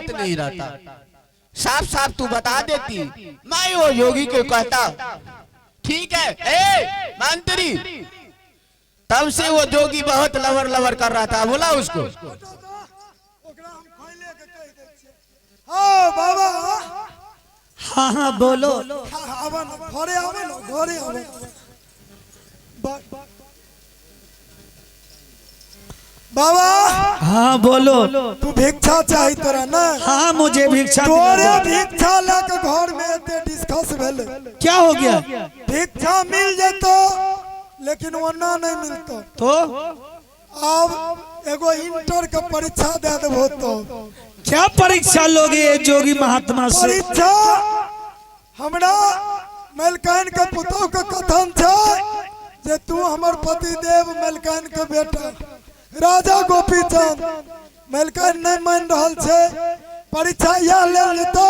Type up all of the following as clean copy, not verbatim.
बात नहीं रहता, साफ साफ तू बता देती, मैं वो योगी को कहता ठीक है ए मंत्री। तब से वो जोगी बहुत लवर लवर कर रहा था, बोला उसको। हाँ बाबा, हाँ हाँ बोलो। घरे आवे ना, घरे आवे। बाबा हाँ बोलो। तू भिक्षा चाहिए तोरा ना? हाँ मुझे भिक्षा। तोरे भिक्षा लेके घर में एते डिस्कस भेले। क्या हो गया? भिक्षा मिल जेतो लेकिन वरना नहीं मिलतो तो अब एगो इंटर का परीक्षा दे देबो तो। क्या परीक्षा लोगे जोगी महात्मा से? परीक्षा हमरा मलकान के पुतौ के कथन छै जे तू हमर पति देव मलकान के बेटा राजा गोपीचंद। मलकान नहीं मान रहल छै, परीक्षा या ले लेतो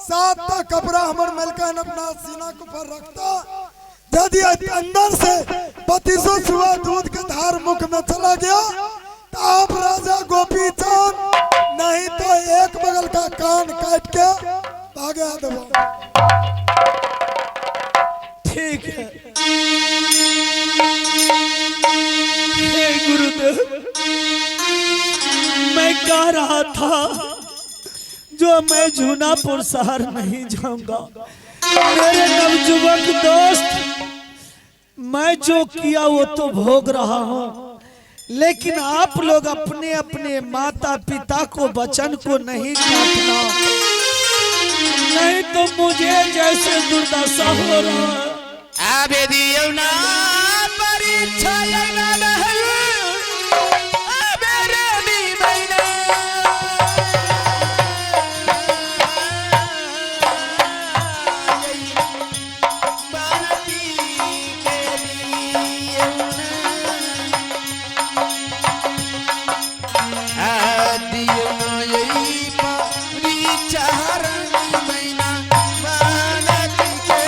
7 टा कपड़ा हमर मलकान अपना सीना के ऊपर रखता। यदि अंदर से 3200 सुबह दूध के धार मुख में चला गया तो आप राजा गोपीचंद, नहीं तो एक बगल का कान काट के भागा देबो। ठीक है। हे गुरुदेव, मैं कह रहा था जो मैं जूनापुर शहर नहीं जाऊंगा। मेरे नवजुवक दोस्त, मैं जो किया वो तो भोग रहा हूँ, लेकिन आप लोग अपने अपने माता पिता को वचन को नहीं काटना, नहीं तो मुझे जैसे दुर्दशा हो रहा है। आबे दियो ना परीक्षा ना रहल, आबे रेडी मैना भारती के लिए आ दियो ना यही परीक्षा मैना भारती के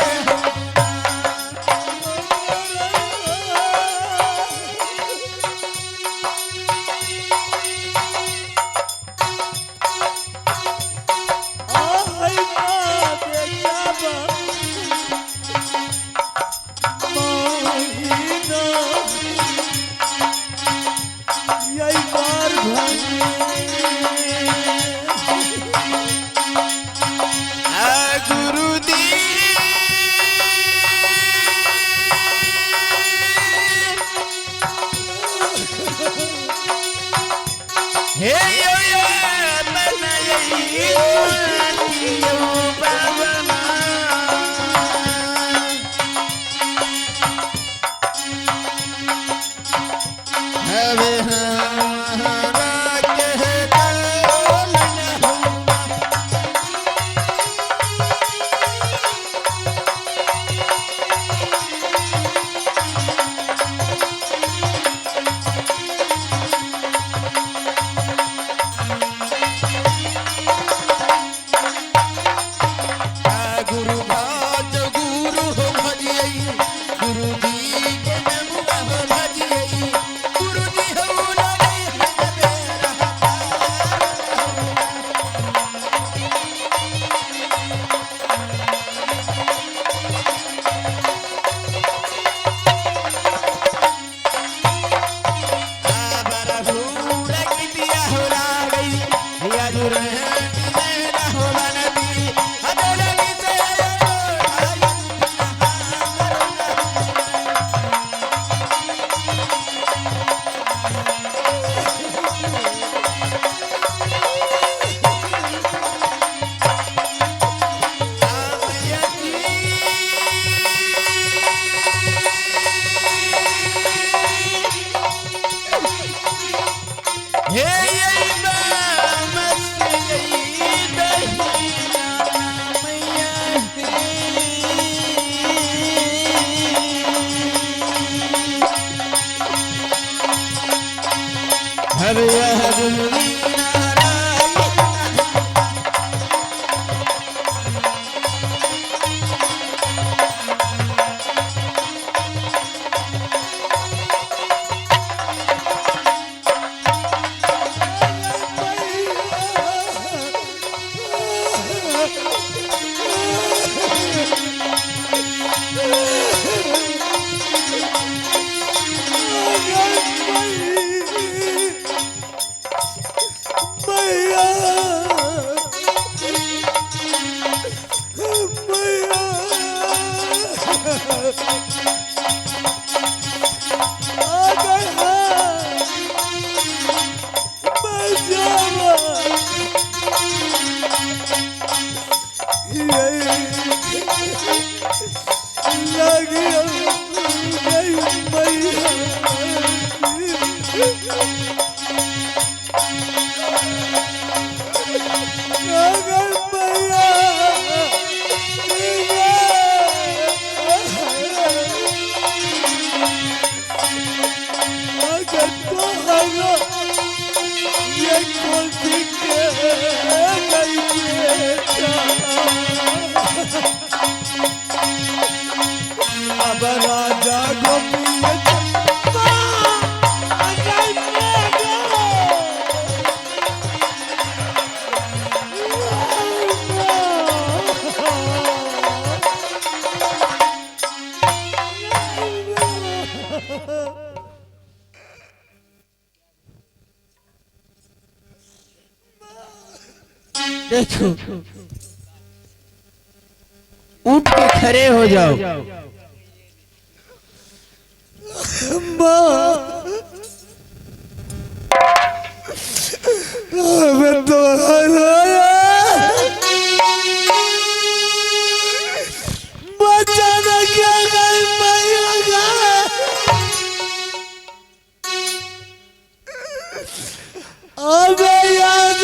अगर मैया अगर तो ये कुल्फी के गई बेटा अब राजा गोपी देखो उठ के खड़े हो जाओ। मैं तो बचाना क्या कर पाएगा अब याद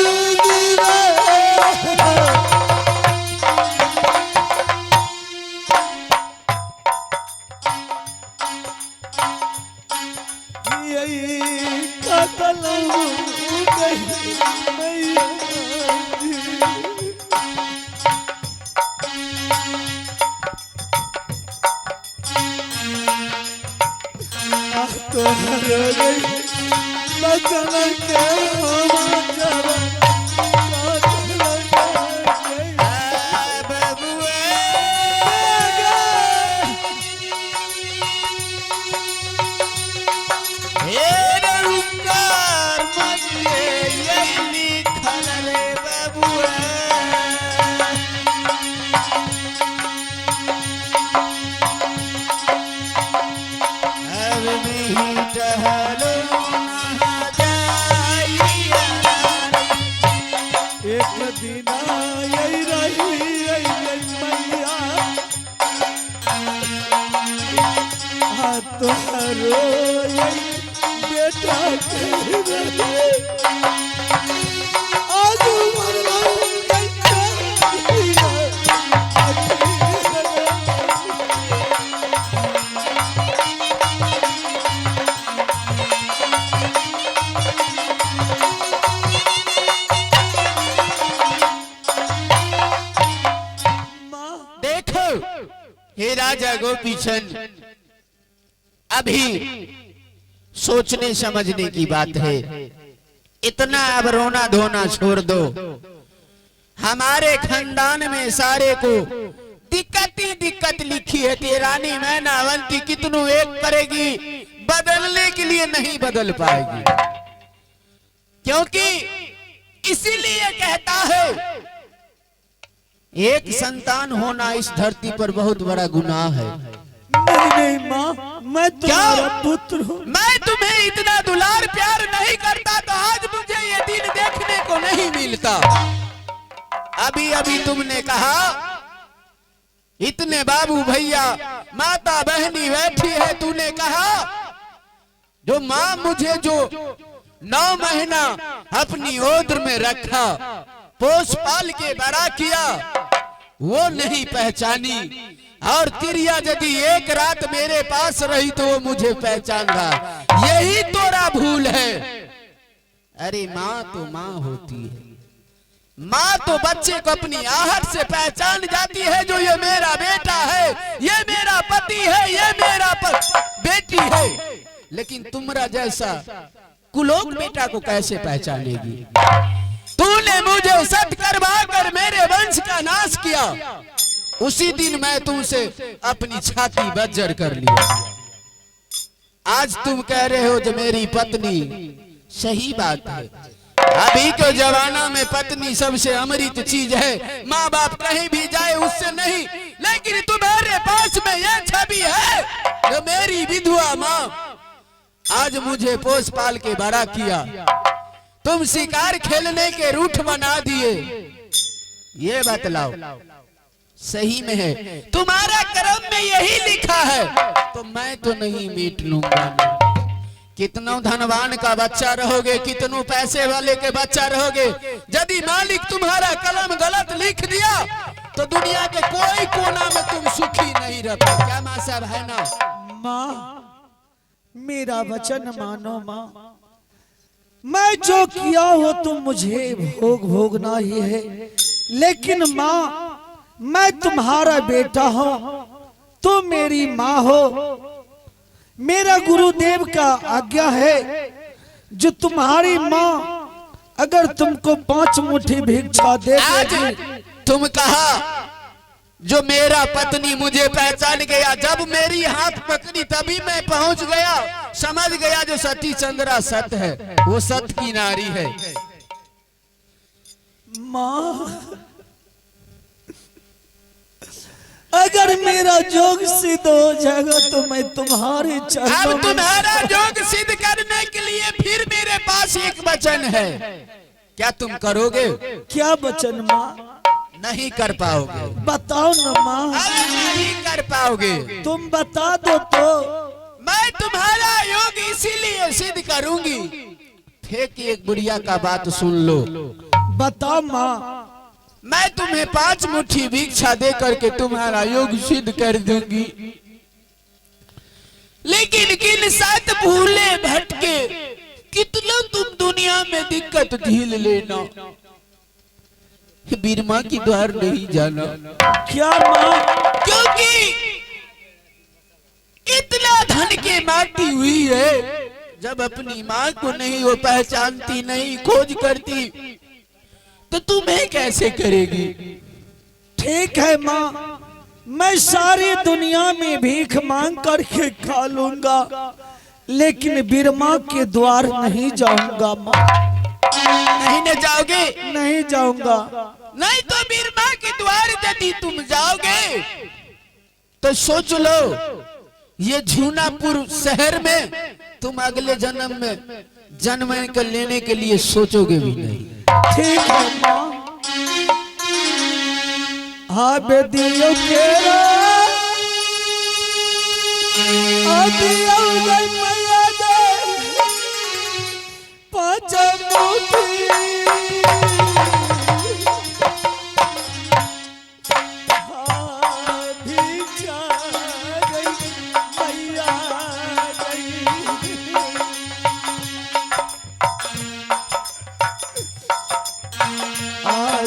हे राजा गोपीचंद, अभी सोचने समझने की बात है। इतना अब रोना धोना छोड़ दो। हमारे खानदान में सारे को दिक्कत ही दिक्कत लिखी है कि रानी मैनावंती कितनों एक करेगी, बदलने के लिए नहीं बदल पाएगी। क्योंकि इसीलिए कहता है एक संतान होना इस धरती पर बहुत बड़ा गुनाह है। नहीं नहीं माँ, मैं तुम्हारा पुत्र हूँ। मैं तुम्हें इतना दुलार प्यार नहीं करता तो आज मुझे ये दिन देखने को नहीं मिलता। अभी अभी तुमने कहा इतने बाबू भैया माता बहनी बैठी है, तूने कहा जो माँ मुझे जो 9 महीना अपनी ओद्र में रखा, पोस पाल के बड़ा किया, वो नहीं पहचानी, और तिरिया यदि एक रात मेरे पास रही तो वो मुझे पहचान रहा। यही तोरा भूल है। अरे माँ तो माँ होती है। माँ तो बच्चे को अपनी आहट से पहचान जाती है, जो ये मेरा बेटा है, ये मेरा पति है, ये मेरा बेटी है। लेकिन तुम्हारा जैसा कुलोक बेटा को कैसे पहचानेगी? तूने मुझे सत करवा कर मेरे वंश का नाश किया। उसी दिन मैं तुमसे अपनी छाती बज्जर कर लिया। आज तुम कह रहे हो जो मेरी पत्नी, सही बात है। अभी के जमाना में पत्नी सबसे अमृत चीज है। माँ बाप कहीं भी जाए उससे नहीं, लेकिन तुम्हारे पास में यह छवि है जो मेरी विधवा माँ आज मुझे पोस पाल के बड़ा किया। तुम शिकार खेलने के रूठ बना दिए। ये बतलाओ सही में है? तुम्हारा कर्म में यही लिखा है तो मैं तो नहीं मीट लूंगा। कितनों धनवान का बच्चा रहोगे, कितनों पैसे वाले के बच्चा रहोगे, यदि मालिक तुम्हारा तो दुनिया के कोई कोना में तुम सुखी नहीं रहते। क्या माँ साहब है ना? माँ मेरा वचन मानो माँ, मैं जो किया हो तुम मुझे भोग भोगना ही है, लेकिन माँ मैं तुम्हारा बेटा हूँ, तुम मेरी माँ हो। मेरा गुरुदेव का आज्ञा है, जो तुम्हारी माँ अगर तुमको 5 मुट्ठी भिक्षा दे देगी। तुम कहा जो मेरा पत्नी मुझे पहचान गया, जब मेरी हाथ पकड़ी तभी मैं पहुंच गया, समझ गया जो सती चंद्रा सत है, वो सत की नारी है। माँ अगर मेरा जोग सिद्ध हो जाएगा तो मैं तुम्हारे चरणों अब तुम्हारा जोग सिद्ध करने के लिए फिर मेरे पास एक वचन है, क्या तुम करोगे? क्या वचन माँ? नहीं कर पाओगे। बताओ न माँ। नहीं कर पाओगे। तुम बता दो तो। मैं तुम्हारा योग इसीलिए सिद्ध करूंगी। फेंक एक बुढ़िया का बात सुन लो। बताओ माँ। मैं तुम्हें 5 मुट्ठी भिक्षा दे करके तुम्हारा योग सिद्ध कर दूंगी, लेकिन किन 7 भूले भटके कितना तुम दुनिया में दिक्कत झेल लेना, बीरमा की द्वार नहीं जाना। क्या माँ? क्योंकि इतना धन के माटी हुई है, जब अपनी माँ को नहीं वो पहचानती, नहीं खोज करती, तो तुम्हें कैसे करेगी? ठीक है माँ, मैं सारी दुनिया में भीख मांग करके खा लूंगा, लेकिन बीरमा के द्वार नहीं जाऊंगा माँ। नहीं न जाओगे? नहीं जाऊंगा। नहीं तो बीरमा के द्वार यदि तुम जाओगे तो सोच लो, ये झूनापुर शहर में तुम अगले जन्म में जन्म कर लेने के लिए सोचोगे भी नहीं। ठीक है माँ। हाँ बेदियों के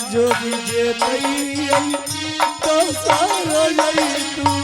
जो मुझे नहीं तो सारा नहीं तू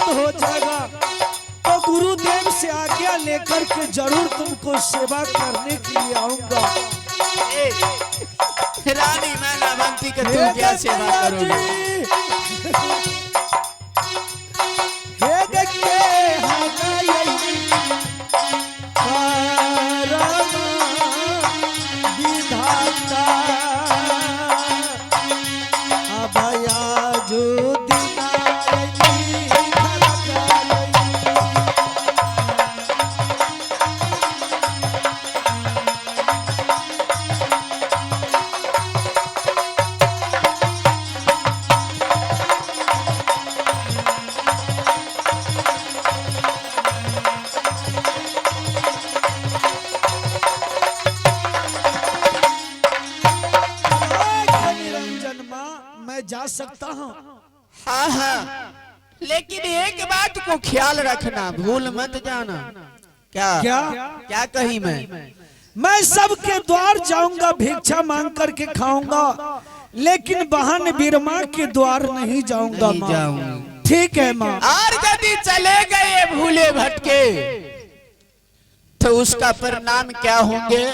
हो जाएगा तो गुरुदेव से आज्ञा लेकर के जरूर तुमको सेवा करने के लिए आऊंगा। रानी मैना बनती के तुम क्या सेवा करोगे? जा सकता हूँ। हाँ हाँ, लेकिन एक बात को ख्याल रखना, भूल मत जाना। क्या क्या क्या कही मैं सबके द्वार जाऊंगा, भिक्षा मांग करके खाऊंगा, लेकिन बहन बीरमा के द्वार नहीं जाऊंगा माँ। ठीक है माँ। और यदि चले गए भूले भटके तो उसका परिणाम क्या होंगे?